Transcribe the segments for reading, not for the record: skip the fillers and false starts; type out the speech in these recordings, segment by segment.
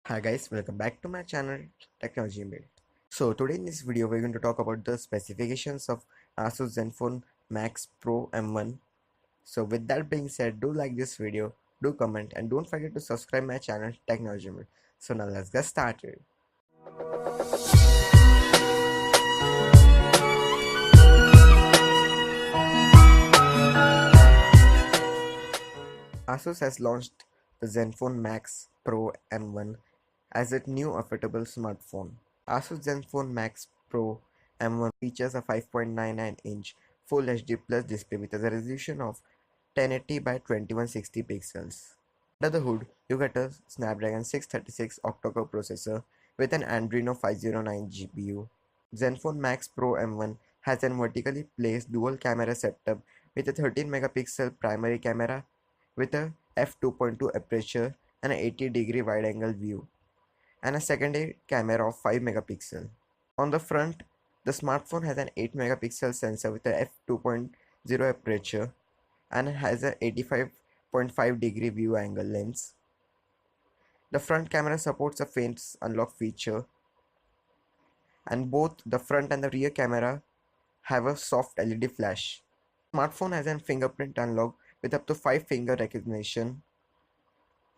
Hi guys, welcome back to my channel Technology Inbuilt. So today in this video we're going to talk about the specifications of Asus ZenFone Max Pro M1. So with that being said, do like this video, do comment and don't forget to subscribe my channel Technology Inbuilt. So now let's get started. Asus has launched the ZenFone Max Pro M1 as a new affordable smartphone. Asus ZenFone Max Pro M1 features a 5.99-inch Full HD Plus display with a resolution of 1080 by 2160 pixels. Under the hood, you get a Snapdragon 636 octa-core processor with an Adreno 509 GPU. ZenFone Max Pro M1 has a vertically placed dual camera setup with a 13 megapixel primary camera with a f2.2 aperture and an 80-degree wide-angle view, and a secondary camera of 5 megapixel. On the front, the smartphone has an 8 megapixel sensor with a f2.0 aperture and has a 85.5-degree view angle lens. The front camera supports a face unlock feature, and both the front and the rear camera have a soft LED flash. Smartphone has a fingerprint unlock with up to 5 finger recognition.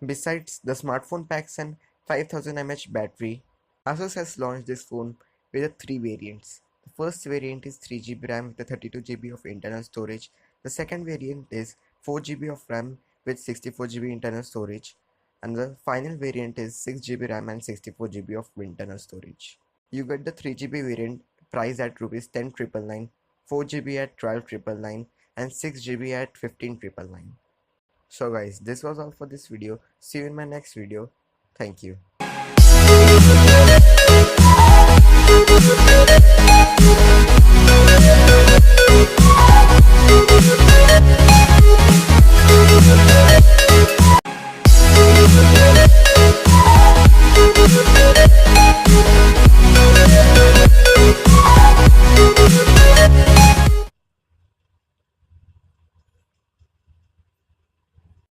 Besides, the smartphone packs an 5000 mAh battery. Asus has launched this phone with 3 variants. The first variant is 3GB RAM with 32GB of internal storage. The second variant is 4GB of RAM with 64GB internal storage. And the final variant is 6GB RAM and 64GB of internal storage. You get the 3GB variant priced at Rs 10,999, 4GB at 12,999 and 6GB at 15,999. So guys, this was all for this video. See you in my next video. Thank you.